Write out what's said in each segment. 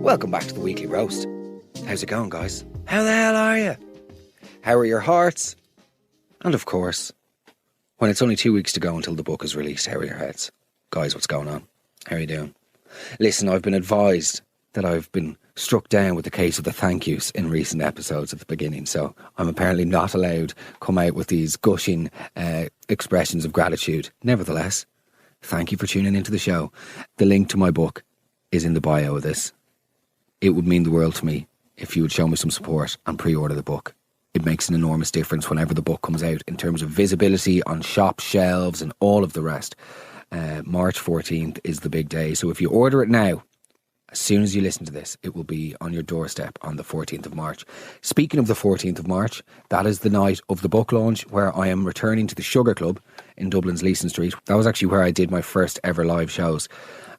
Welcome back to the Weekly Roast. How's it going, guys? How the hell are you? How are your hearts? And of course, when it's only 2 weeks to go until the book is released, how are your heads? Guys, what's going on? How are you doing? Listen, I've been advised that I've been struck down with the case of the thank yous in recent episodes at the beginning, so I'm apparently not allowed to come out with these gushing expressions of gratitude. Nevertheless, thank you for tuning into the show. The link to my book is in the bio of this. It would mean the world to me if you would show me some support and pre-order the book. It makes an enormous difference whenever the book comes out in terms of visibility on shop shelves and all of the rest. March 14th is the big day, so if you order it now, as soon as you listen to this, it will be on your doorstep on the 14th of March. Speaking of the 14th of March, that is the night of the book launch where I am returning to the Sugar Club in Dublin's Leeson Street. That was actually where I did my first ever live shows,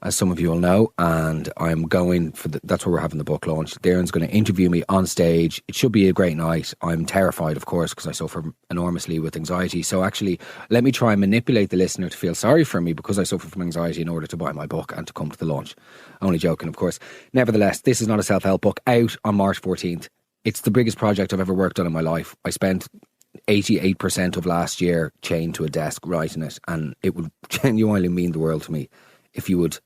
as some of you will know, and I'm going for that's where we're having the book launch. Darren's going to interview me on stage. It should be a great night. I'm terrified, of course, because I suffer enormously with anxiety. So actually, let me try and manipulate the listener to feel sorry for me because I suffer from anxiety in order to buy my book and to come to the launch. Only joking, of course. Nevertheless, this is not a self-help book, out on March 14th. It's the biggest project I've ever worked on in my life. I spent 88% of last year chained to a desk writing it, and it would genuinely mean the world to me if you would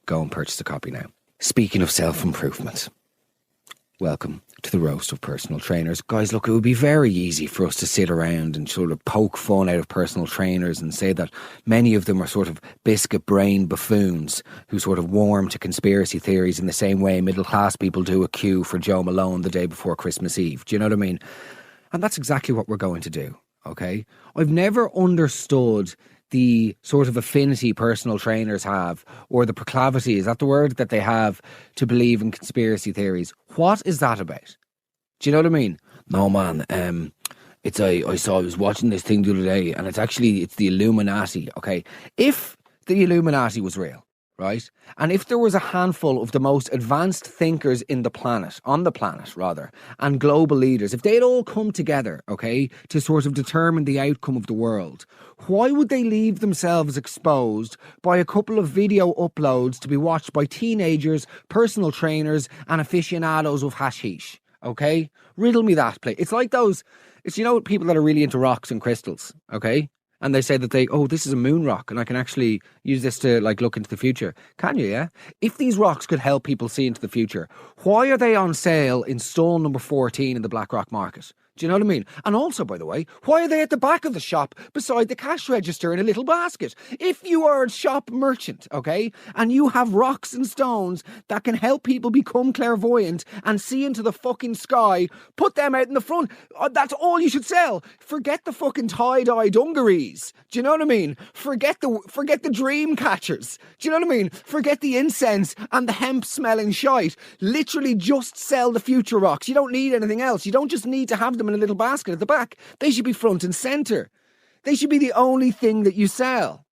go and purchase a copy now. Speaking of self-improvement, welcome to the roast of personal trainers. Guys, look, it would be very easy for us to sit around and sort of poke fun out of personal trainers and say that many of them are sort of biscuit brain buffoons who sort of warm to conspiracy theories in the same way middle class people do a queue for Joe Malone the day before Christmas Eve. Do you know what I mean? And that's exactly what we're going to do, okay? I've never understood the sort of affinity personal trainers have, or the proclivity, is that the word, that they have to believe in conspiracy theories. What is that about? Do you know what I mean? No, man, I was watching this thing the other day, and it's the Illuminati, okay? If the Illuminati was real, right? And if there was a handful of the most advanced thinkers on the planet, and global leaders, if they'd all come together, okay, to sort of determine the outcome of the world, why would they leave themselves exposed by a couple of video uploads to be watched by teenagers, personal trainers, and aficionados of hashish? Okay? Riddle me that, please. It's like people that are really into rocks and crystals, okay? And they say that this is a moon rock and I can actually use this to look into the future. Can you, yeah? If these rocks could help people see into the future, why are they on sale in stall number 14 in the Black Rock Market? Do you know what I mean? And also, by the way, why are they at the back of the shop beside the cash register in a little basket? If you are a shop merchant, okay, and you have rocks and stones that can help people become clairvoyant and see into the fucking sky, put them out in the front. That's all you should sell. Forget the fucking tie-dye dungarees. Do you know what I mean? Forget the dream catchers. Do you know what I mean? Forget the incense and the hemp-smelling shite. Literally just sell the future rocks. You don't need anything else. You don't just need to have them in a little basket at the back. They should be front and centre. They should be the only thing that you sell.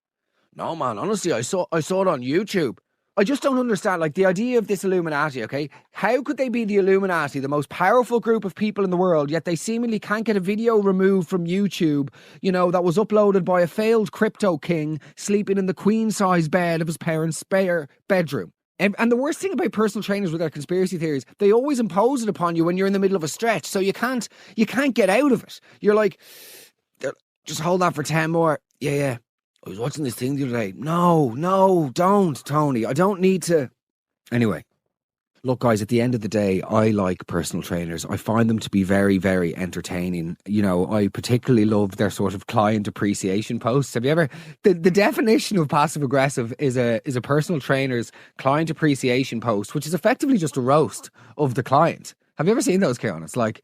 No, man, honestly, I saw it on YouTube. I just don't understand, the idea of this Illuminati, okay? How could they be the Illuminati, the most powerful group of people in the world, yet they seemingly can't get a video removed from YouTube, that was uploaded by a failed crypto king sleeping in the queen-size bed of his parents' spare bedroom? And the worst thing about personal trainers with their conspiracy theories, they always impose it upon you when you're in the middle of a stretch, so you can't get out of it. You're like, just hold that for 10 more. Yeah. I was watching this thing the other day. No, don't, Tony. I don't need to. Anyway, look, guys, at the end of the day, I like personal trainers. I find them to be very, very entertaining. I particularly love their sort of client appreciation posts. Have you ever... The definition of passive-aggressive is a personal trainer's client appreciation post, which is effectively just a roast of the client. Have you ever seen those, Kieran? It's like,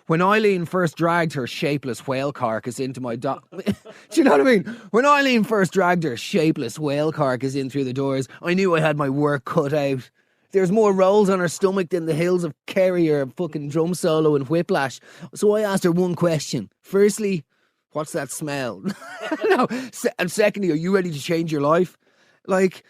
when Eileen first dragged her shapeless whale carcass into my Do you know what I mean? When Eileen first dragged her shapeless whale carcass in through the doors, I knew I had my work cut out. There's more rolls on her stomach than the hills of Kerry or fucking drum solo and Whiplash. So I asked her one question. Firstly, what's that smell? No. And secondly, are you ready to change your life?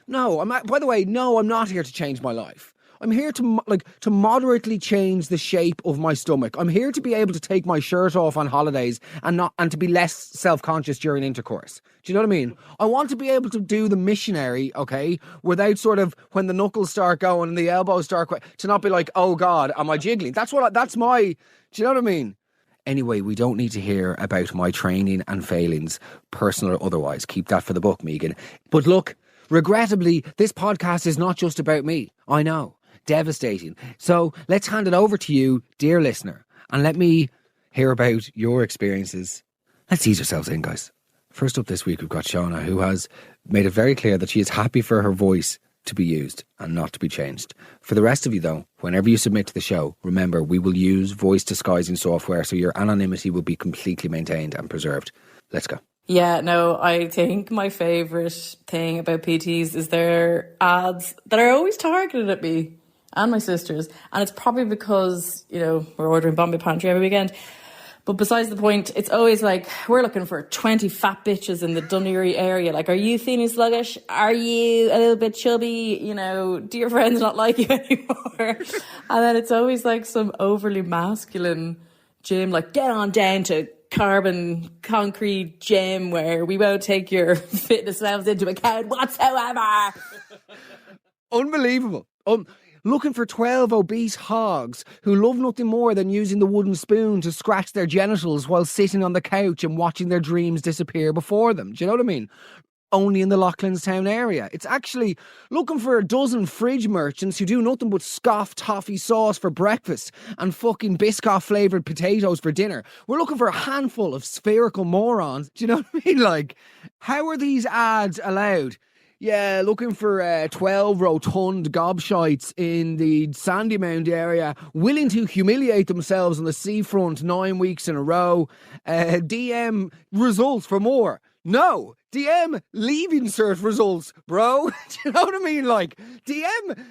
No. By the way, no, I'm not here to change my life. I'm here to moderately change the shape of my stomach. I'm here to be able to take my shirt off on holidays and to be less self-conscious during intercourse. Do you know what I mean? I want to be able to do the missionary, okay, without sort of when the knuckles start going and the elbows start to not be like, oh God, am I jiggling? Do you know what I mean? Anyway, we don't need to hear about my training and failings, personal or otherwise. Keep that for the book, Megan. But look, regrettably, this podcast is not just about me. I know. Devastating. So let's hand it over to you, dear listener, and let me hear about your experiences. Let's ease ourselves in, guys. First up this week, we've got Shauna, who has made it very clear that she is happy for her voice to be used and not to be changed. For the rest of you, though, whenever you submit to the show, remember, we will use voice disguising software so your anonymity will be completely maintained and preserved. Let's go. Yeah, no, I think my favourite thing about PTs is their ads that are always targeted at me and my sisters. And it's probably because, we're ordering Bombay Pantry every weekend. But besides the point, it's always like, we're looking for 20 fat bitches in the Dunleary area. Like, are you feeling sluggish? Are you a little bit chubby? Do your friends not like you anymore? And then it's always like some overly masculine gym, like, get on down to carbon concrete gym where we won't take your fitness levels into account whatsoever. Unbelievable. Looking for 12 obese hogs who love nothing more than using the wooden spoon to scratch their genitals while sitting on the couch and watching their dreams disappear before them. Do you know what I mean? Only in the Loughlinstown area. It's actually looking for a dozen fridge merchants who do nothing but scoff toffee sauce for breakfast and fucking Biscoff flavoured potatoes for dinner. We're looking for a handful of spherical morons. Do you know what I mean? Like, how are these ads allowed? Yeah, looking for 12 rotund gobshites in the Sandymount area, willing to humiliate themselves on the seafront 9 weeks in a row. DM results for more. No, DM leaving cert results, bro. Do you know what I mean? Like, DM,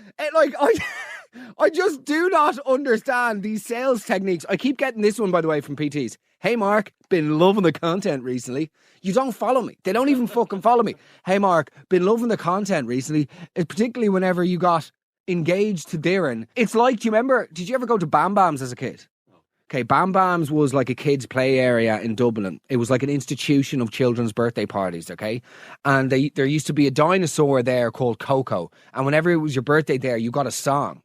I just do not understand these sales techniques. I keep getting this one, by the way, from PTs. Hey, Mark, been loving the content recently. You don't follow me. They don't even fucking follow me. Hey, Mark, been loving the content recently, particularly whenever you got engaged to Darren. It's like, do you remember, did you ever go to Bam Bams as a kid? Okay, Bam Bams was like a kids' play area in Dublin. It was like an institution of children's birthday parties, okay? And there used to be a dinosaur there called Coco. And whenever it was your birthday there, you got a song.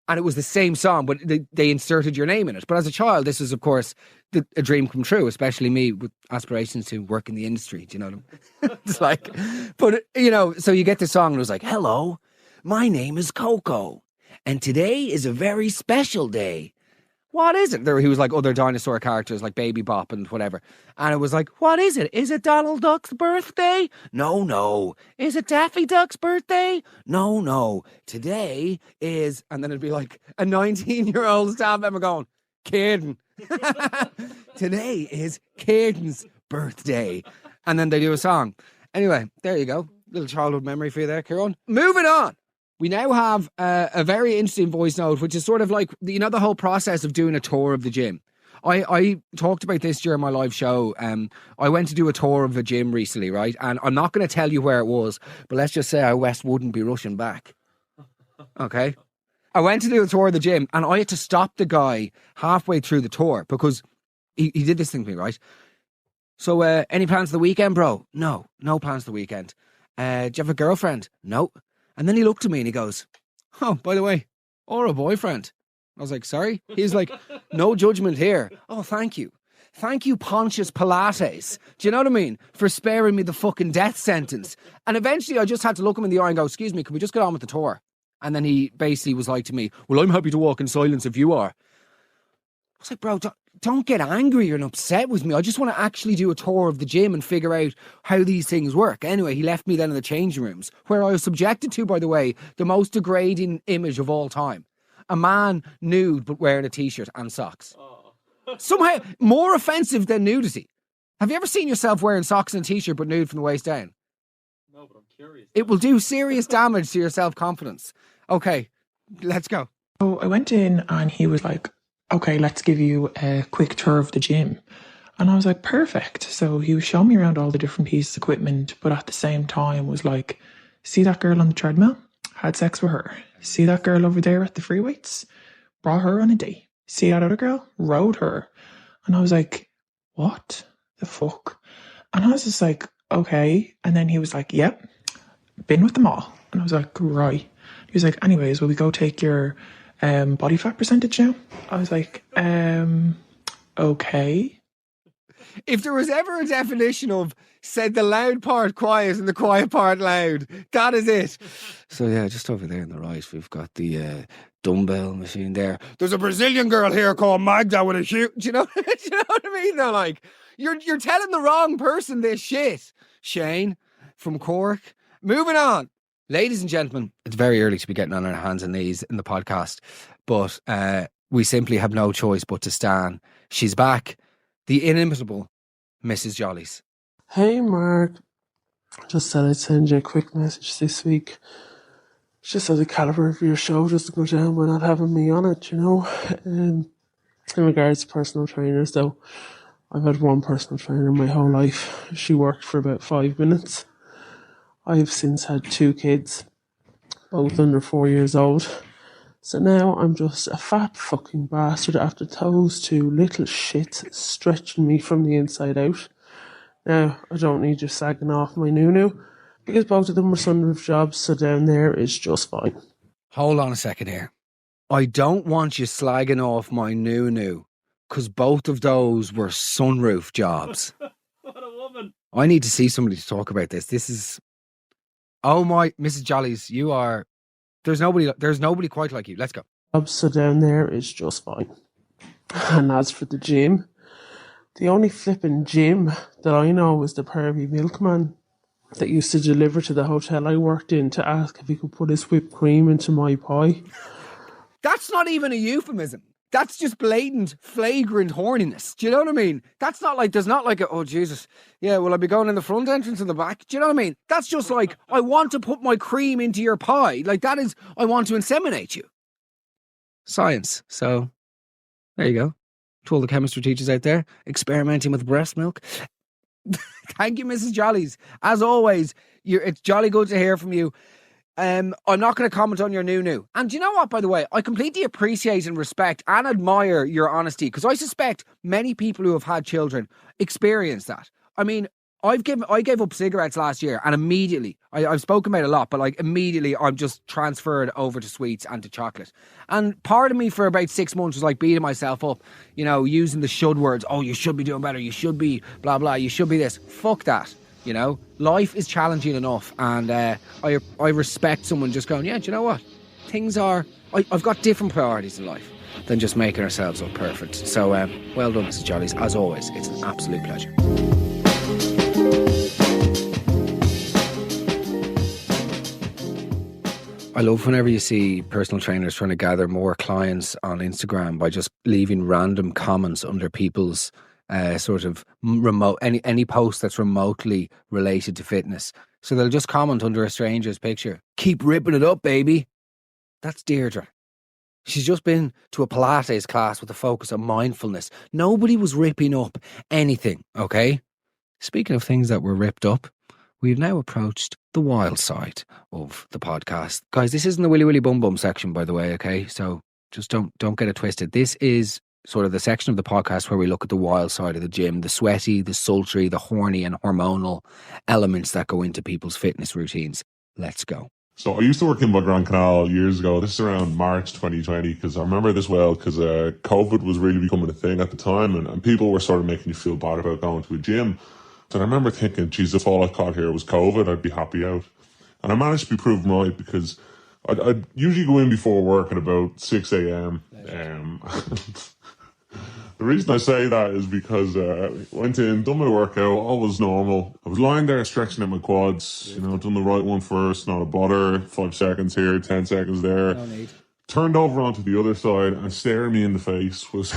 And it was the same song, but they inserted your name in it. But as a child, this was, of course, a dream come true, especially me with aspirations to work in the industry. Do you know what I mean? It's like, but, so you get the song and it was like, hello, my name is Coco. And today is a very special day. What is it? He was like other dinosaur characters like Baby Bop and whatever. And it was like, what is it? Is it Donald Duck's birthday? No. Is it Daffy Duck's birthday? No. Today is... And then it'd be like a 19-year-old staff member going, Caden. Today is Caden's birthday. And then they do a song. Anyway, there you go. Little childhood memory for you there, Kieran. Moving on. We now have a very interesting voice note, which is sort of like, the whole process of doing a tour of the gym. I talked about this during my live show. I went to do a tour of a gym recently, right? And I'm not going to tell you where it was, but let's just say I wouldn't be rushing back. Okay? I went to do a tour of the gym and I had to stop the guy halfway through the tour because he did this thing to me, right? So, any plans for the weekend, bro? No plans for the weekend. Do you have a girlfriend? No. And then he looked at me and he goes, oh, by the way, or a boyfriend. I was like, sorry? He's like, no judgment here. Oh, thank you. Thank you, Pontius Pilates. Do you know what I mean? For sparing me the fucking death sentence. And eventually I just had to look him in the eye and go, excuse me, can we just get on with the tour? And then he basically was like to me, well, I'm happy to walk in silence if you are. I was like, bro, don't get angry and upset with me. I just want to actually do a tour of the gym and figure out how these things work. Anyway, he left me then in the changing rooms, where I was subjected to, by the way, the most degrading image of all time. A man nude but wearing a t-shirt and socks. Oh. Somehow more offensive than nudity. Have you ever seen yourself wearing socks and a t-shirt but nude from the waist down? No, but I'm curious. It will do serious damage to your self-confidence. Okay, let's go. So I went in and he was like, okay, let's give you a quick tour of the gym. And I was like, perfect. So he was showing me around all the different pieces of equipment, but at the same time was like, see that girl on the treadmill? Had sex with her. See that girl over there at the free weights? Brought her on a date. See that other girl? Rode her. And I was like, what the fuck? And I was just like, okay. And then he was like, yep, been with them all. And I was like, right. He was like, anyways, will we go take your body fat percentage now? I was like, okay. If there was ever a definition of said the loud part quiet and the quiet part loud, that is it. So yeah, just over there on the right, we've got the dumbbell machine there. There's a Brazilian girl here called Magda with a shoe. Do you know? Do you know what I mean? They're like, you're telling the wrong person this shit. Shane from Cork. Moving on. Ladies and gentlemen, it's very early to be getting on our hands and knees in the podcast, but we simply have no choice but to stand. She's back. The inimitable Mrs. Jollies. Hey Mark, just thought I'd send you a quick message this week. Just so the calibre of your show doesn't go down by not having me on it, you know. In regards to personal trainers though, I've had one personal trainer my whole life. She worked for about 5 minutes. I've since had 2 kids, both under 4 years old. So now I'm just a fat fucking bastard after those 2 little shits stretching me from the inside out. Now, I don't need you sagging off my noo-noo, because both of them were sunroof jobs, so down there is just fine. Hold on a second here. I don't want you slagging off my noo-noo, because both of those were sunroof jobs. What a woman. I need to see somebody to talk about this. This is... Oh my... Mrs. Jollies, you are... There's nobody quite like you. Let's go. So down there is just fine. And as for the gym, the only flipping gym that I know is the pervy milkman that used to deliver to the hotel I worked in to ask if he could put his whipped cream into my pie. That's not even a euphemism. That's just blatant, flagrant horniness. Do you know what I mean? That's not like, there's not like a, oh Jesus, yeah, will I be going in the front entrance or the back? Do you know what I mean? That's just like, I want to put my cream into your pie. Like that is, I want to inseminate you. Science. So, there you go. To all the chemistry teachers out there, experimenting with breast milk. Thank you, Mrs. Jollies. As always, it's jolly good to hear from you. I'm not going to comment on your noo-noo. And do you know what, by the way? I completely appreciate and respect and admire your honesty, because I suspect many people who have had children experience that. I mean, I gave up cigarettes last year, and immediately, I've spoken about it a lot, but like immediately I'm just transferred over to sweets and to chocolate. And part of me for about 6 months was like beating myself up, you know, using the should words. Oh, you should be doing better. You should be blah, blah. You should be this. Fuck that. You know, life is challenging enough, and I respect someone just going, yeah, do you know what? Things are... I've got different priorities in life than just making ourselves look perfect. So, well done, Mrs. Jollies. As always, it's an absolute pleasure. I love whenever you see personal trainers trying to gather more clients on Instagram by just leaving random comments under people's sort of remote, any post that's remotely related to fitness. So they'll just comment under a stranger's picture. Keep ripping it up, baby. That's Deirdre. She's just been to a Pilates class with a focus on mindfulness. Nobody was ripping up anything, okay? Speaking of things that were ripped up, we've now approached the wild side of the podcast. Guys, this isn't the Willy Willy Bum Bum section, by the way, okay? So just don't get it twisted. This is sort of the section of the podcast where we look at the wild side of the gym, the sweaty, the sultry, the horny and hormonal elements that go into people's fitness routines. Let's go. So I used to work in my Grand Canal years ago. This is around March 2020, because I remember this well, because COVID was really becoming a thing at the time, and people were sort of making you feel bad about going to a gym. So I remember thinking, geez, if all I caught here was COVID, I'd be happy out. And I managed to be proven right, because I'd usually go in before work at about 6 a.m. The reason I say that is because I went in, done my workout, all was normal. I was lying there stretching out my quads, you know, done the right one first, not a bother, 5 seconds here, 10 seconds there. No need. Turned over onto the other side, and staring me in the face was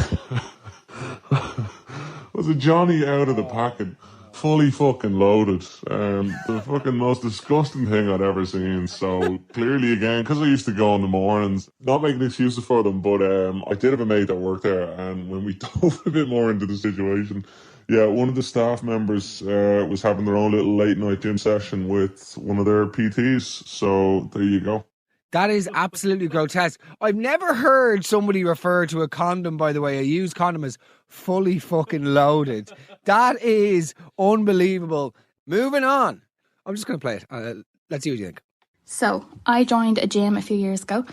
was a Johnny out of the packet, fully fucking loaded. The fucking most disgusting thing I'd ever seen. So clearly, again, because I used to go in the mornings, not making excuses for them, but I did have a mate that worked there, and when we dove a bit more into the situation, yeah, one of the staff members was having their own little late night gym session with one of their PTs. So there you go. That is absolutely grotesque. I've never heard somebody refer to a condom, by the way, a used condom, as fully fucking loaded. That is unbelievable. Moving on. I'm just going to play it. Let's see what you think. So I joined a gym a few years ago,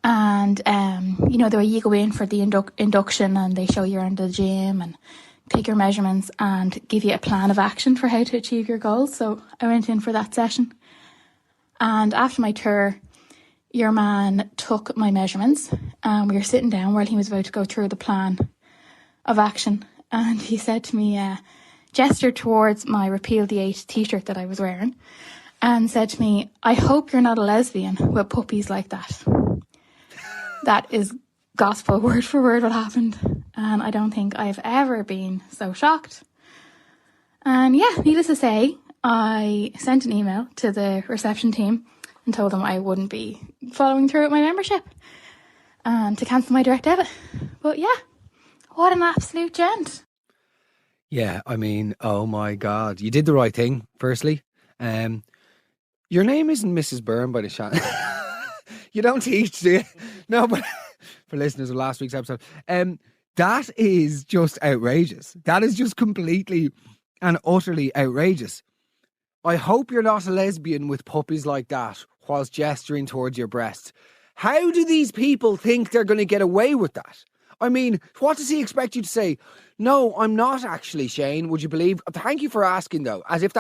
and the way you go in for the induction, and they show you around the gym and take your measurements and give you a plan of action for how to achieve your goals. So I went in for that session, and after my tour, your man took my measurements, and we were sitting down while he was about to go through the plan of action, and he said to me, gestured towards my Repeal the 8 t-shirt that I was wearing, and said to me, "I hope you're not a lesbian with puppies like that." That is gospel, word for word, what happened. And I don't think I've ever been so shocked. And yeah, needless to say, I sent an email to the reception team and told them I wouldn't be following through with my membership and to cancel my direct debit. But yeah, what an absolute gent. Yeah, I mean, oh my God. You did the right thing, firstly. Your name isn't Mrs. Byrne by the chance. You don't teach, do you? No, but for listeners of last week's episode, that is just outrageous. That is just completely and utterly outrageous. I hope you're not a lesbian with puppies like that whilst gesturing towards your breast. How do these people think they're going to get away with that? I mean, what does he expect you to say? No, I'm not actually, Shane. Would you believe? Thank you for asking, though. As if,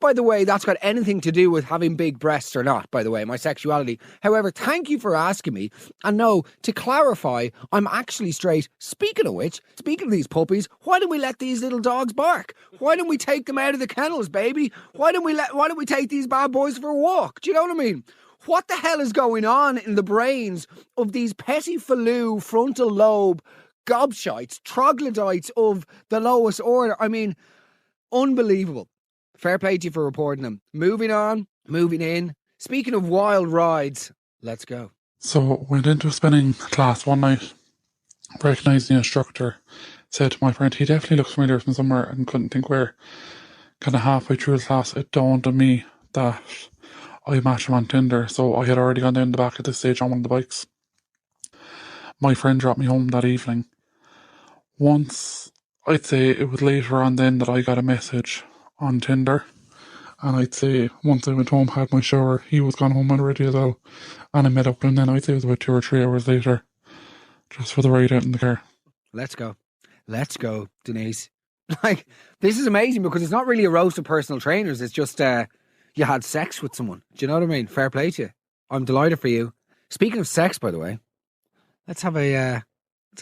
by the way, that's got anything to do with having big breasts or not, by the way, my sexuality. However, thank you for asking me. And no, to clarify, I'm actually straight. Speaking of which, speaking of these puppies, why don't we let these little dogs bark? Why don't we take them out of the kennels, baby? Why don't we take these bad boys for a walk? Do you know what I mean? What the hell is going on in the brains of these petty faloo frontal lobe gobshites, troglodytes of the lowest order? I mean, unbelievable. Fair play to you for reporting them. Moving on, moving in. Speaking of wild rides, let's go. So went into a spinning class one night, recognised the instructor, said to my friend, he definitely looks familiar from somewhere, and couldn't think where. Kind of halfway through the class, it dawned on me that I matched him on Tinder, so I had already gone down the back at this stage on one of the bikes. My friend dropped me home that evening. Once, I'd say it was later on then that I got a message on Tinder, and I'd say once I went home, had my shower, he was gone home already as well, and I met up with him then. I'd say it was about 2 or 3 hours later, just for the ride out in the car. Let's go, Denise. Like, this is amazing because it's not really a roast of personal trainers, it's just you had sex with someone. Do you know what I mean? Fair play to you. I'm delighted for you. Speaking of sex, by the way, let's have a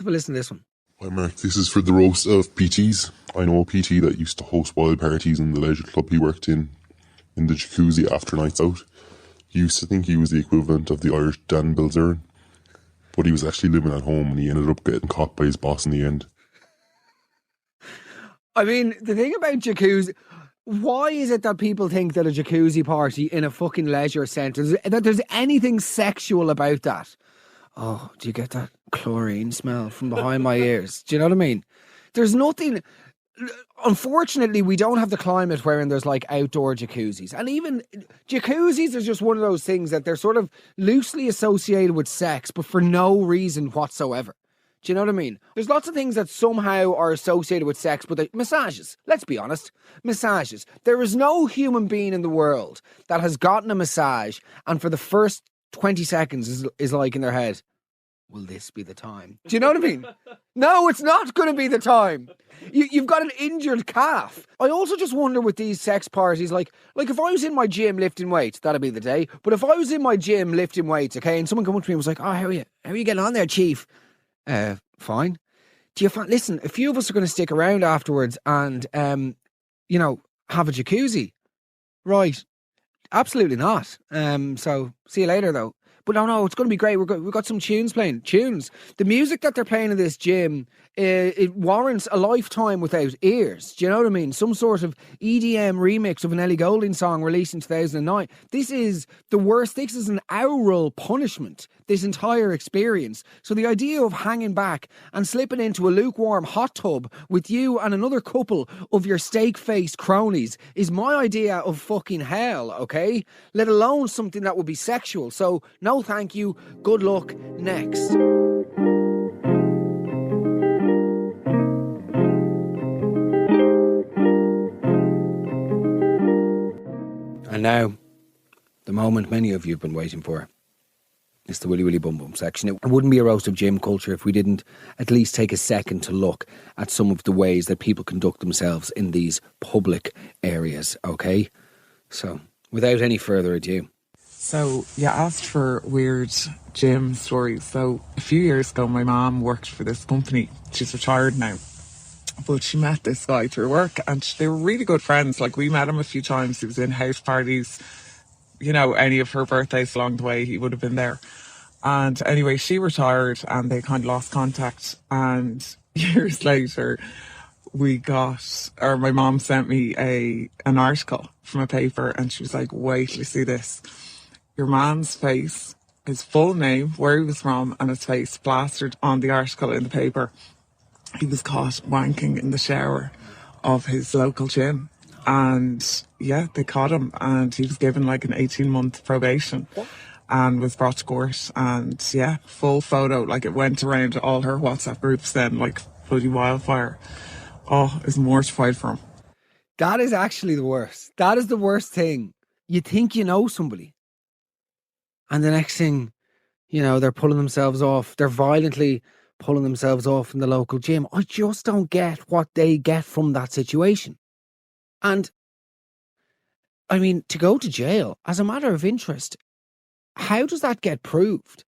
listen to this one. Hi Mark, this is for the roast of PTs. I know a PT that used to host wild parties in the leisure club he worked in the Jacuzzi after nights out. He used to think he was the equivalent of the Irish Dan Bilzerian, but he was actually living at home and he ended up getting caught by his boss in the end. I mean, the thing about Jacuzzi, why is it that people think that a Jacuzzi party in a fucking leisure centre, that there's anything sexual about that? Oh, do you get that chlorine smell from behind my ears? Do you know what I mean? There's nothing... Unfortunately, we don't have the climate wherein there's like outdoor jacuzzis. And even jacuzzis are just one of those things that they're sort of loosely associated with sex, but for no reason whatsoever. Do you know what I mean? There's lots of things that somehow are associated with sex, but massages, let's be honest, massages. There is no human being in the world that has gotten a massage and for the first 20 seconds is like in their head, will this be the time? Do you know what I mean? No, it's not going to be the time. You've got an injured calf. I also just wonder with these sex parties, like if I was in my gym lifting weights, that'd be the day. But if I was in my gym lifting weights, okay, and someone come up to me and was like, oh, how are you getting on there, Chief? Fine. Do you find, listen, a few of us are going to stick around afterwards and, have a jacuzzi. Right. Absolutely not. So see you later though. But no, it's going to be great. We've got some tunes playing. Tunes. The music that they're playing in this gym, it warrants a lifetime without ears. Do you know what I mean? Some sort of EDM remix of an Ellie Goulding song released in 2009. This is the worst. This is an aural punishment. this entire experience. So the idea of hanging back and slipping into a lukewarm hot tub with you and another couple of your steak-faced cronies is my idea of fucking hell, okay? Let alone something that would be sexual. So no thank you, good luck, next. And now, the moment many of you have been waiting for. It's the Willy Willy Bum Bum section. It wouldn't be a roast of gym culture if we didn't at least take a second to look at some of the ways that people conduct themselves in these public areas, okay? So, without any further ado. So, you asked for weird gym stories. So, a few years ago, my mum worked for this company. She's retired now. But she met this guy through work and they were really good friends. Like, we met him a few times. He was in house parties. You know, any of her birthdays along the way, he would have been there. And anyway, she retired and they kind of lost contact. And years later, my mom sent me an article from a paper and she was like, wait till you see this. Your man's face, his full name, where he was from, and his face plastered on the article in the paper. He was caught wanking in the shower of his local gym. And yeah, they caught him and he was given like an 18-month probation and was brought to court. And yeah, full photo, like it went around all her WhatsApp groups then like bloody wildfire. Oh, I was mortified for him. That is actually the worst. That is the worst thing. You think you know somebody. And the next thing, you know, they're pulling themselves off. They're violently pulling themselves off in the local gym. I just don't get what they get from that situation. And, I mean, to go to jail as a matter of interest, how does that get proved?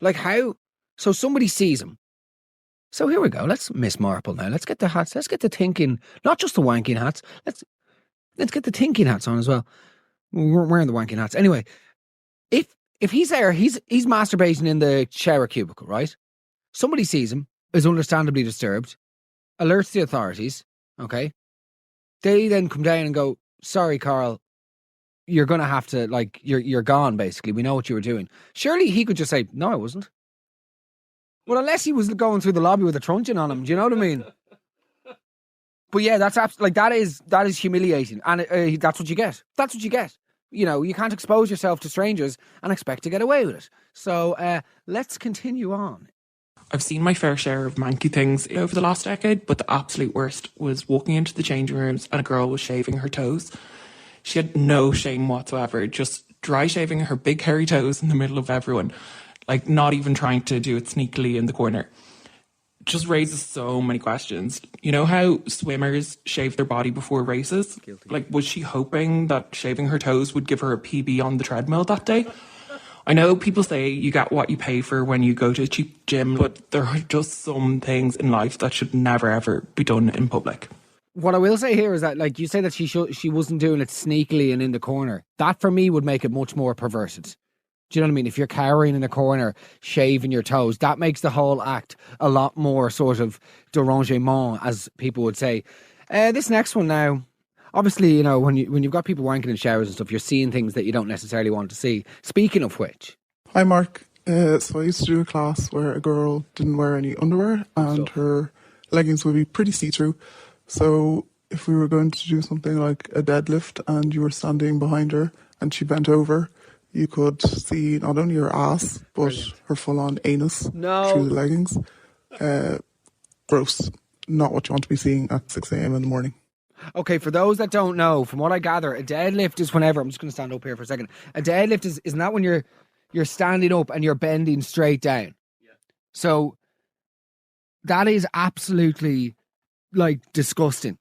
Like how? So somebody sees him. So here we go. Let's Miss Marple now. Let's get the hats. Let's get the thinking, not just the wanking hats. Let's get the thinking hats on as well. We're wearing the wanking hats. Anyway, if he's there, he's masturbating in the shower cubicle, right? Somebody sees him, is understandably disturbed, alerts the authorities, okay? They then come down and go, sorry, Carl, you're going to have to, like, you're gone, basically. We know what you were doing. Surely he could just say, no, I wasn't. Well, unless he was going through the lobby with a truncheon on him, do you know what I mean? But yeah, that's like that is humiliating. And that's what you get. That's what you get. You know, you can't expose yourself to strangers and expect to get away with it. So let's continue on. I've seen my fair share of manky things over the last decade, but the absolute worst was walking into the changing rooms and a girl was shaving her toes. She had no shame whatsoever, just dry shaving her big hairy toes in the middle of everyone, like not even trying to do it sneakily in the corner. Just raises so many questions. You know how swimmers shave their body before races? Guilty. Like, was she hoping that shaving her toes would give her a PB on the treadmill that day? I know people say you get what you pay for when you go to a cheap gym, but there are just some things in life that should never, ever be done in public. What I will say here is that, like, you say that she wasn't doing it sneakily and in the corner. That, for me, would make it much more perverted. Do you know what I mean? If you're cowering in the corner, shaving your toes, that makes the whole act a lot more sort of derangement, as people would say. This next one now, obviously, you know, when you've got people wanking in showers and stuff, you're seeing things that you don't necessarily want to see. Speaking of which. Hi, Mark. So I used to do a class where a girl didn't wear any underwear and her leggings would be pretty see-through. So if we were going to do something like a deadlift and you were standing behind her and she bent over, you could see not only her ass, but her full-on anus through the leggings. Gross. Not what you want to be seeing at 6 a.m. in the morning. Okay, for those that don't know, from what I gather, a deadlift is whenever, I'm just going to stand up here for a second. A deadlift isn't that when you're standing up and you're bending straight down? Yeah. So that is absolutely, like, disgusting.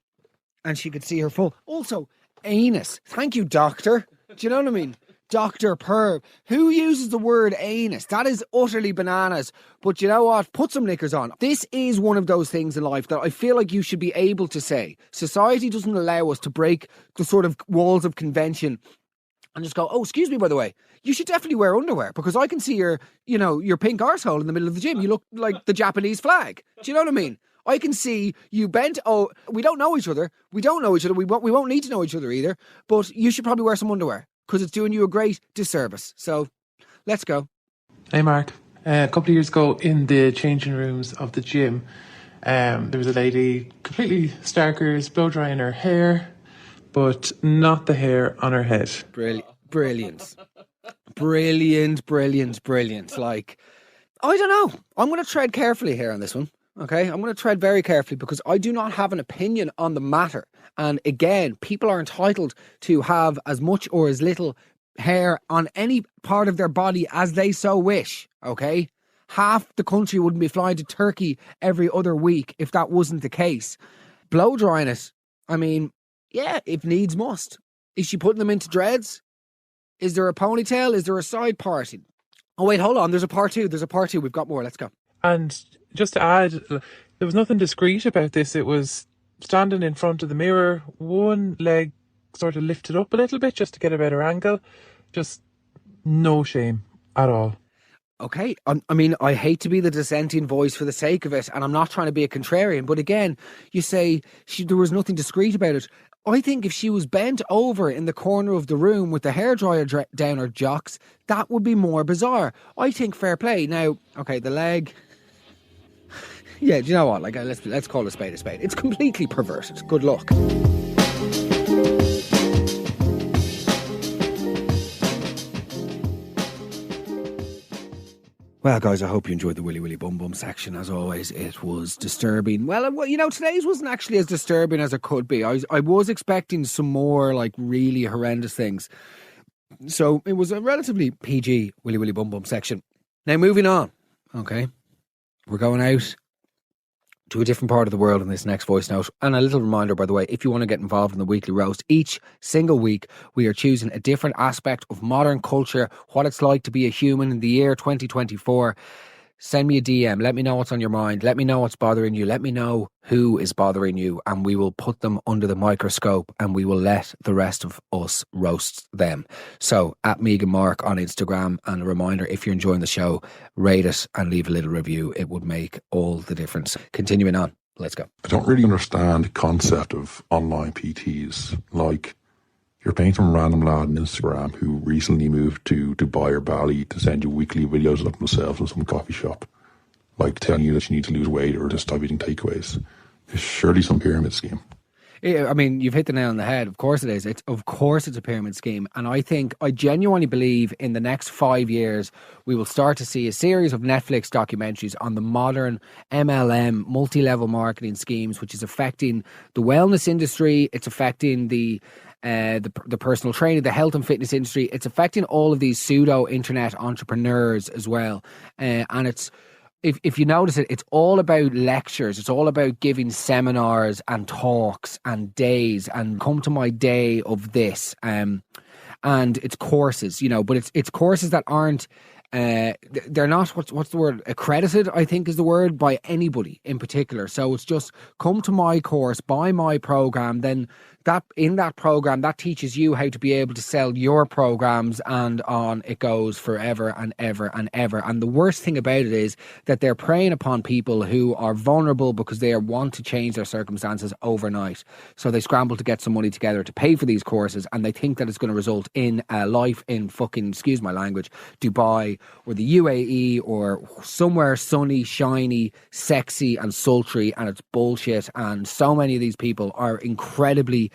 And she could see her full. Also, anus. Thank you, doctor. Do you know what I mean? Dr. Perv. Who uses the word anus? That is utterly bananas. But you know what? Put some knickers on. This is one of those things in life that I feel like you should be able to say. Society doesn't allow us to break the sort of walls of convention and just go, oh, excuse me, by the way, you should definitely wear underwear because I can see your pink arsehole in the middle of the gym. You look like the Japanese flag. Do you know what I mean? I can see you bent. Oh, we don't know each other. We don't know each other. We won't need to know each other either. But you should probably wear some underwear because it's doing you a great disservice. So let's go. Hey Mark. A couple of years ago in the changing rooms of the gym, there was a lady completely starkers, blow drying her hair, but not the hair on her head. Brilliant. Brilliant. Like, I don't know. I'm going to tread carefully here on this one. Okay, I'm going to tread very carefully because I do not have an opinion on the matter. And again, people are entitled to have as much or as little hair on any part of their body as they so wish. Okay, half the country wouldn't be flying to Turkey every other week if that wasn't the case. Blow drying it, I mean, yeah, if needs must. Is she putting them into dreads? Is there a ponytail? Is there a side parting? Oh wait, hold on. There's a part two. We've got more. Let's go. And just to add, there was nothing discreet about this. It was standing in front of the mirror, one leg sort of lifted up a little bit just to get a better angle. Just no shame at all. Okay, I mean, I hate to be the dissenting voice for the sake of it, and I'm not trying to be a contrarian, but again, you say there was nothing discreet about it. I think if she was bent over in the corner of the room with the hairdryer down her jocks, that would be more bizarre. I think fair play. Now, okay, the leg... Yeah, do you know what? Like, let's call a spade a spade. It's completely perverted. Good luck. Well, guys, I hope you enjoyed the Willy Willy Bum Bum section. As always, it was disturbing. Well, you know, today's wasn't actually as disturbing as it could be. I was expecting some more, like, really horrendous things. So it was a relatively PG Willy Willy Bum Bum section. Now, moving on, okay? We're going out to a different part of the world in this next voice note. And a little reminder, by the way, if you want to get involved in the weekly roast, each single week we are choosing a different aspect of modern culture, what it's like to be a human in the year 2024. Send me a DM. Let me know what's on your mind. Let me know what's bothering you. Let me know who is bothering you, and we will put them under the microscope and we will let the rest of us roast them. So at Megan Mark on Instagram, and a reminder, if you're enjoying the show, rate it and leave a little review. It would make all the difference. Continuing on, let's go. I don't really understand the concept of online PTs. Like, you're paying some random lad on Instagram who recently moved to Dubai or Bali to send you weekly videos of themselves in some coffee shop, like telling you that you need to lose weight or to stop eating takeaways. There's surely some pyramid scheme. Yeah, I mean, you've hit the nail on the head. Of course it is. Of course it's a pyramid scheme. And I genuinely believe in the next 5 years, we will start to see a series of Netflix documentaries on the modern MLM, multi-level marketing schemes, which is affecting the wellness industry. It's affecting the personal training, the health and fitness industry. It's affecting all of these pseudo internet entrepreneurs as well. And it's, if you notice it, it's all about lectures. It's all about giving seminars and talks and days and come to my day of this. And it's courses, you know, but it's courses that aren't, they're not, what's the word, accredited, I think is the word, by anybody in particular. So it's just come to my course, buy my program, then that in that program that teaches you how to be able to sell your programs, and on it goes forever and ever and ever. And the worst thing about it is that they're preying upon people who are vulnerable because they want to change their circumstances overnight. So they scramble to get some money together to pay for these courses, and they think that it's going to result in a life in fucking, excuse my language, Dubai or the UAE or somewhere sunny, shiny, sexy and sultry, and it's bullshit. And so many of these people are incredibly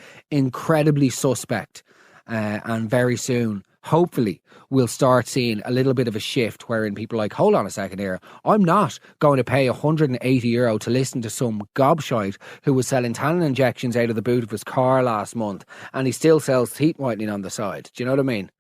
suspect, and very soon, hopefully, we'll start seeing a little bit of a shift wherein people are like, hold on a second here, I'm not going to pay €180 to listen to some gobshite who was selling tannin injections out of the boot of his car last month, and he still sells teeth whitening on the side. Do you know what I mean?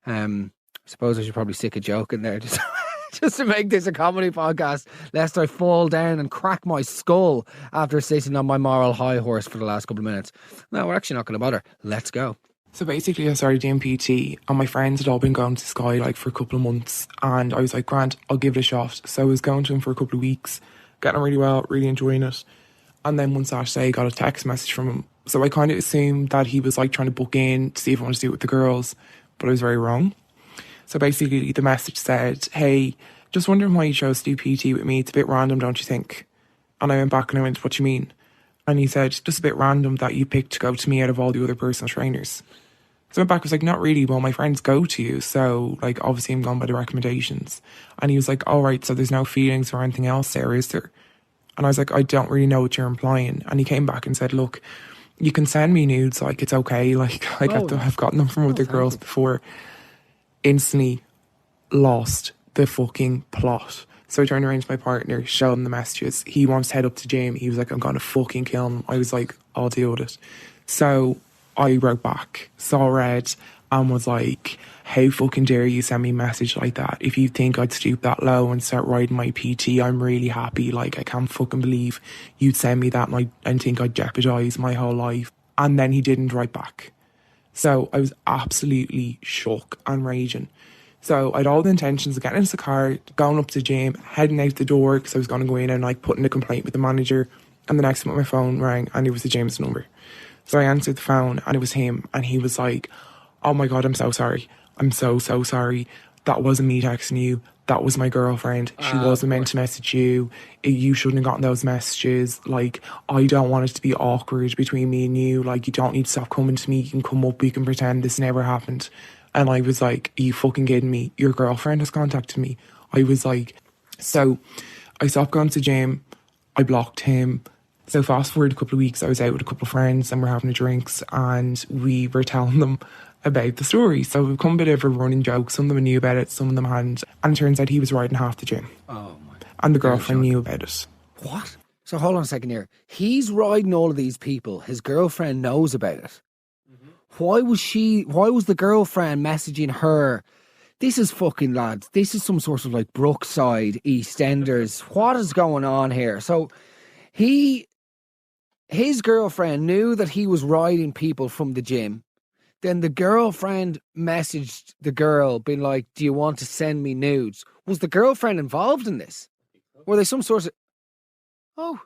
I suppose I should probably stick a joke in there just to make this a comedy podcast, lest I fall down and crack my skull after sitting on my moral high horse for the last couple of minutes. No, we're actually not going to bother. Let's go. So basically I started doing PT, and my friends had all been going to Sky like for a couple of months, and I was like, Grant, I'll give it a shot. So I was going to him for a couple of weeks, getting on really well, really enjoying it. And then one Saturday I got a text message from him. So I kind of assumed that he was like trying to book in to see if I wanted to do it with the girls, but I was very wrong. So basically the message said, hey, just wondering why you chose to do PT with me. It's a bit random, don't you think? And I went back and I went, what do you mean? And he said, just a bit random that you picked to go to me out of all the other personal trainers. So I went back, I was like, not really, well, my friends go to you, so, like, obviously I'm gone by the recommendations. And he was like, all right, so there's no feelings or anything else there, is there? And I was like, I don't really know what you're implying. And he came back and said, look, you can send me nudes, like, it's okay. Like, I've gotten them from other girls before. Instantly lost the fucking plot. So I turned around to my partner, showed him the messages. He wants to head up to gym. He was like, I'm going to fucking kill him. I was like, I'll deal with it. So I wrote back, saw red, and was like, how fucking dare you send me a message like that? If you think I'd stoop that low and start riding my PT, I'm really happy. Like, I can't fucking believe you'd send me that and think I'd jeopardise my whole life. And then he didn't write back. So I was absolutely shook and raging. So I had all the intentions of getting into the car, going up to the gym, heading out the door because I was going to go in and like put in a complaint with the manager. And the next moment my phone rang and it was the James number. So I answered the phone and it was him, and he was like, oh my God, I'm so sorry. I'm so sorry. That wasn't me texting you. That was my girlfriend. She wasn't meant to message you. You shouldn't have gotten those messages. Like, I don't want it to be awkward between me and you. Like, you don't need to stop coming to me. You can come up. We can pretend this never happened. And I was like, are you fucking kidding me? Your girlfriend has contacted me. I was like, so I stopped going to the gym. I blocked him. So fast forward a couple of weeks, I was out with a couple of friends and we're having drinks and we were telling them about the story. So we've become a bit of a running joke. Some of them knew about it, some of them hadn't. And it turns out he was riding half the gym. Oh my. And the girlfriend knew about it. What? So hold on a second here. He's riding all of these people. His girlfriend knows about it. Why was the girlfriend messaging her? This is fucking, lads. This is some sort of like Brookside, EastEnders. What is going on here? So his girlfriend knew that he was riding people from the gym. Then the girlfriend messaged the girl being like, do you want to send me nudes? Was the girlfriend involved in this? Were they some sort of... Oh,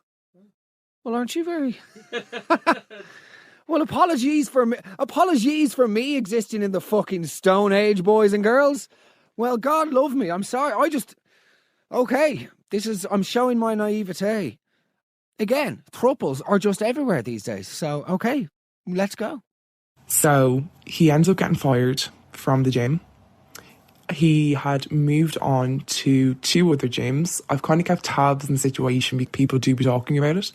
well, aren't you very... Well, apologies for me existing in the fucking Stone Age, boys and girls. Well, God love me. I'm sorry. Okay, I'm showing my naivete. Again, thruples are just everywhere these days. So, okay, let's go. So he ends up getting fired from the gym. He had moved on to 2 other gyms. I've kind of kept tabs on the situation because people do be talking about it.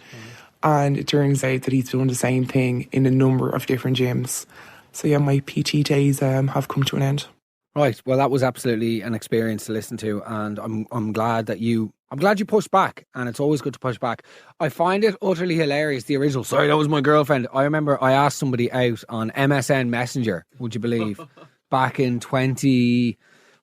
And it turns out that he's doing the same thing in a number of different gyms. So yeah, my PT days have come to an end. Right. Well, that was absolutely an experience to listen to, and I'm glad you pushed back, and it's always good to push back. I find it utterly hilarious. The original, sorry, that was my girlfriend. I remember I asked somebody out on MSN Messenger, would you believe, back in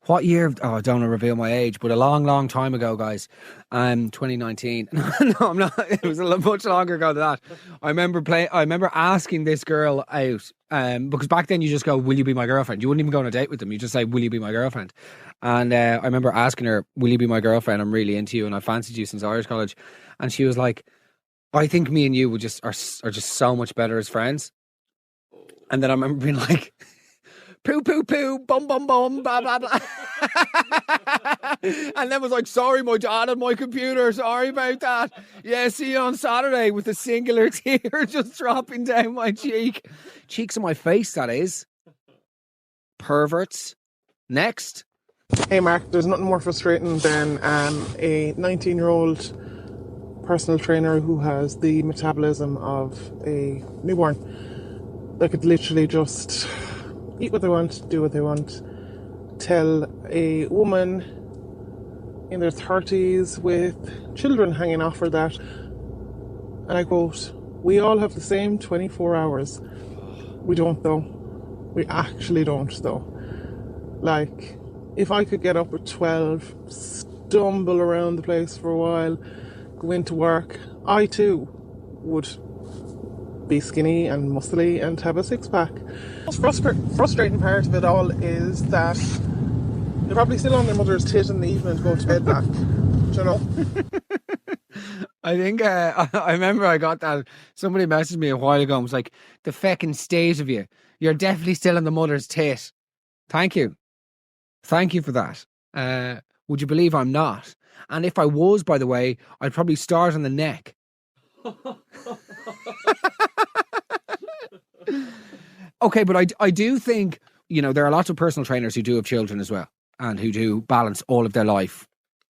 what year? Oh, I don't want to reveal my age, but a long, long time ago, guys. 2019. No, I'm not. It was much longer ago than that. I remember asking this girl out, because back then you just go, will you be my girlfriend? You wouldn't even go on a date with them. You just say, will you be my girlfriend? And I remember asking her, will you be my girlfriend? I'm really into you and I fancied you since Irish college. And she was like, I think me and you are just so much better as friends. And then I remember being like, poo, poo, poo, bum, bum, bum, blah, blah, blah. And then was like, sorry, my dad on my computer. Sorry about that. Yeah, see you on Saturday, with a singular tear just dropping down my cheek. Cheeks on my face, that is. Perverts. Next. Hey Mark, there's nothing more frustrating than a 19-year-old personal trainer who has the metabolism of a newborn. They could literally just eat what they want, do what they want. Tell a woman in their 30s with children hanging off her that, and I quote, we all have the same 24 hours. We don't though. We actually don't though. Like, if I could get up at 12, stumble around the place for a while, go into work, I too would be skinny and muscly and have a six-pack. The most frustrating part of it all is that they're probably still on their mother's tit in the evening to go to bed back. Do you know? I think I remember I got that. Somebody messaged me a while ago and was like, the feckin' state of you. You're definitely still in the mother's tit. Thank you. Thank you for that. Would you believe I'm not? And if I was, by the way, I'd probably start on the neck. Okay, but I do think, there are lots of personal trainers who do have children as well and who do balance all of their life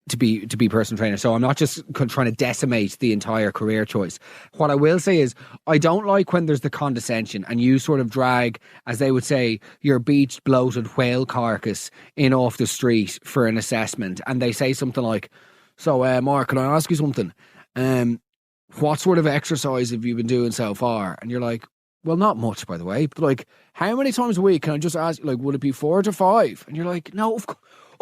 to be personal trainers. So I'm not just trying to decimate the entire career choice. What I will say is I don't like when there's the condescension and you sort of drag, as they would say, your beached, bloated whale carcass in off the street for an assessment. And they say something like, so, Mark, can I ask you something? What sort of exercise have you been doing so far? And you're like, well, not much, by the way, but like, how many times a week? Can I just ask, like, would it be 4 to 5? And you're like, no,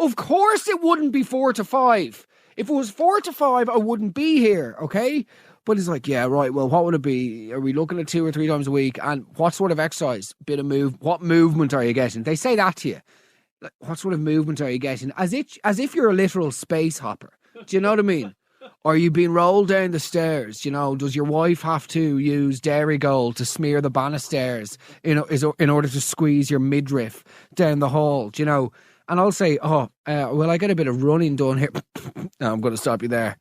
of course it wouldn't be 4 to 5. If it was 4 to 5, I wouldn't be here, okay? But it's like, yeah, right, well, what would it be? Are we looking at 2 or 3 times a week? And what sort of exercise? What movement are you getting? They say that to you. Like, what sort of movement are you getting? As if you're a literal space hopper. Do you know what I mean? Are you being rolled down the stairs? Does your wife have to use Dairy Gold to smear the banisters in order to squeeze your midriff down the hall? And I'll say, well, I get a bit of running done here. No, I'm going to stop you there.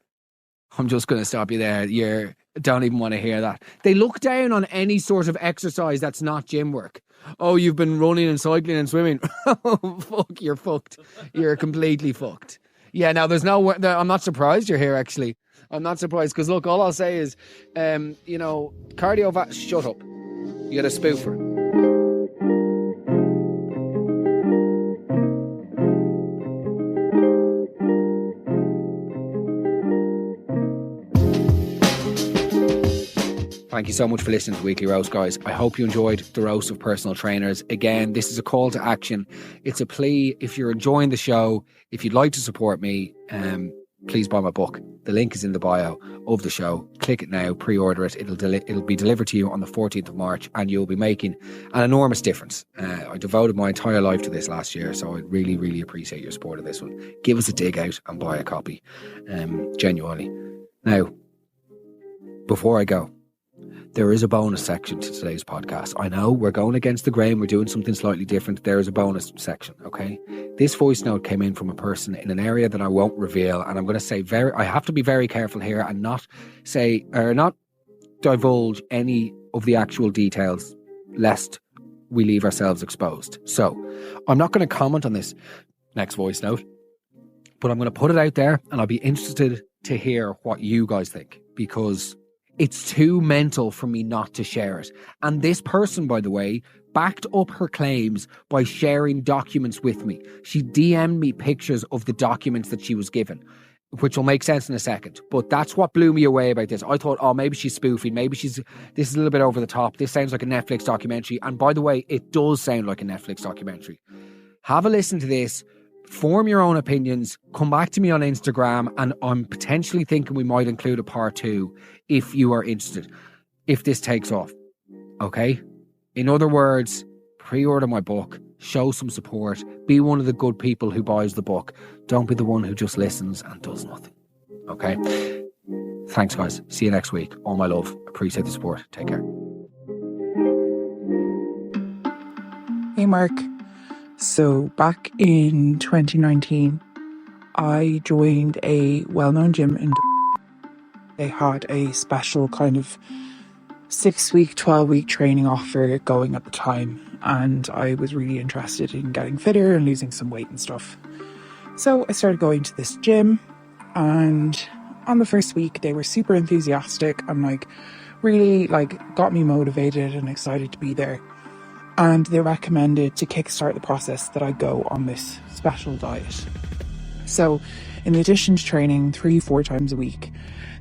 I'm just going to stop you there. You don't even want to hear that. They look down on any sort of exercise that's not gym work. Oh, you've been running and cycling and swimming. Oh, fuck, you're fucked. You're completely fucked. Yeah, now I'm not surprised you're here, actually. I'm not surprised, because look, all I'll say is, cardio, shut up. You got a spoofer. Thank you so much for listening to Weekly Roast, guys. I hope you enjoyed the roast of personal trainers. Again, this is a call to action. It's a plea. If you're enjoying the show, if you'd like to support me, please buy my book. The link is in the bio of the show. Click it now, pre-order it. It'll be delivered to you on the 14th of March, and you'll be making an enormous difference. I devoted my entire life to this last year, so I really, really appreciate your support of this one. Give us a dig out and buy a copy, genuinely. Now, before I go, there is a bonus section to today's podcast. I know we're going against the grain. We're doing something slightly different. There is a bonus section, okay? This voice note came in from a person in an area that I won't reveal. And I'm going to say I have to be very careful here and not divulge any of the actual details lest we leave ourselves exposed. So I'm not going to comment on this next voice note, but I'm going to put it out there and I'll be interested to hear what you guys think, because it's too mental for me not to share it. And this person, by the way, backed up her claims by sharing documents with me. She DM'd me pictures of the documents that she was given, which will make sense in a second. But that's what blew me away about this. I thought, oh, maybe she's spoofing. Maybe this is a little bit over the top. This sounds like a Netflix documentary. And by the way, it does sound like a Netflix documentary. Have a listen to this. Form your own opinions. Come back to me on Instagram, and I'm potentially thinking we might include a part 2 if you are interested, if this takes off. Okay? In other words, pre-order my book, show some support, be one of the good people who buys the book. Don't be the one who just listens and does nothing. Okay? Thanks, guys. See you next week. All my love. Appreciate the support. Take care. Hey, Mark. So back in 2019, I joined a well-known gym in They had a special kind of 6-week, 12-week training offer going at the time, and I was really interested in getting fitter and losing some weight and stuff. So I started going to this gym, and on the first week they were super enthusiastic and really got me motivated and excited to be there. And they recommended to kickstart the process that I go on this special diet. So in addition to training 3-4 times a week,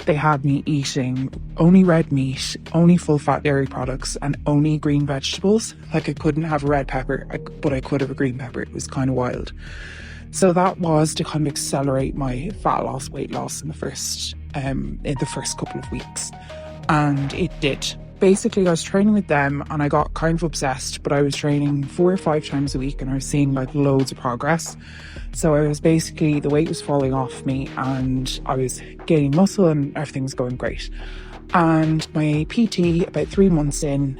they had me eating only red meat, only full fat dairy products, and only green vegetables. I couldn't have a red pepper, but I could have a green pepper. It was kind of wild. So that was to kind of accelerate my fat loss, weight loss in the first couple of weeks. And it did. Basically, I was training with them and I got kind of obsessed, but I was training 4 or 5 times a week and I was seeing loads of progress. So I was basically, the weight was falling off me and I was gaining muscle and everything was going great. And my PT, about 3 months in,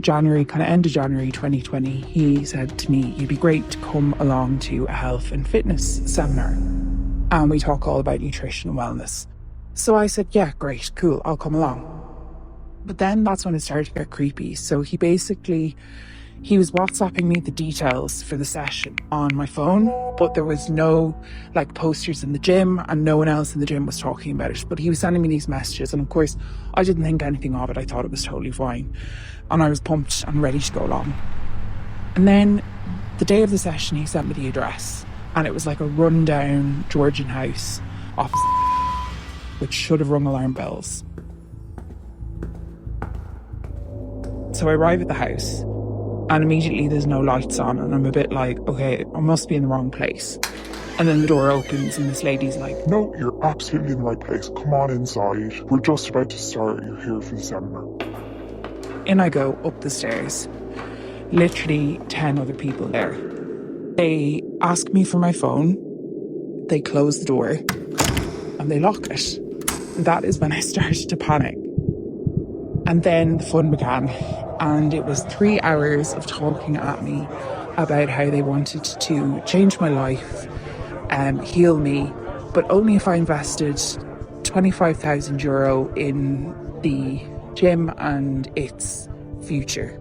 January, kind of end of January 2020, he said to me, you'd be great to come along to a health and fitness seminar. And we talk all about nutrition and wellness. So I said, yeah, great, cool, I'll come along. But then that's when it started to get creepy. So he basically He was WhatsApping me the details for the session on my phone, but there was no like posters in the gym and no one else in the gym was talking about it. But he was sending me these messages, and of course I didn't think anything of it. I thought it was totally fine. And I was pumped and ready to go along. And then the day of the session, he sent me the address, and it was like a rundown Georgian house opposite, which should have rung alarm bells. So I arrive at the house, and immediately there's no lights on, and I'm a bit like, okay, I must be in the wrong place. And then the door opens and this lady's like, "No, you're absolutely in the right place. Come on inside. We're just about to start. You're here for the seminar." in I go up the stairs. Literally 10 other people there. They ask me for my phone, they close the door, and they lock it. That is when I started to panic. And then the fun began, and it was 3 hours of talking at me about how they wanted to change my life, heal me, but only if I invested €25,000 in the gym and its future.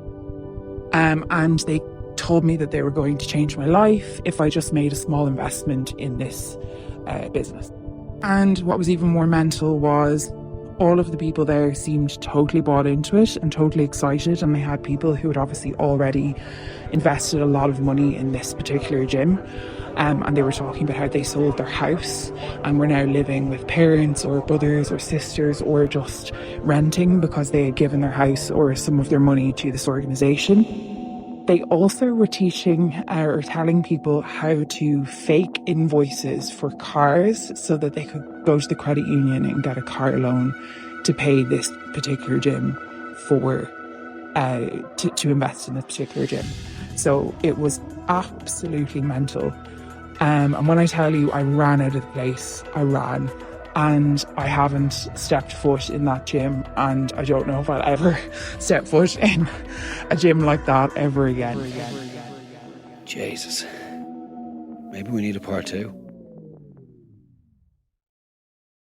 And they told me that they were going to change my life if I just made a small investment in this business. And what was even more mental was all of the people there seemed totally bought into it and totally excited, and they had people who had obviously already invested a lot of money in this particular gym, and they were talking about how they sold their house and were now living with parents or brothers or sisters or just renting because they had given their house or some of their money to this organisation. They also were teaching or telling people how to fake invoices for cars so that they could go to the credit union and get a car loan to pay this particular gym for to invest in this particular gym. So it was absolutely mental. And when I tell you I ran out of the place, I ran. And I haven't stepped foot in that gym, and I don't know if I'll ever step foot in a gym like that ever again. Jesus. Maybe we need a part 2.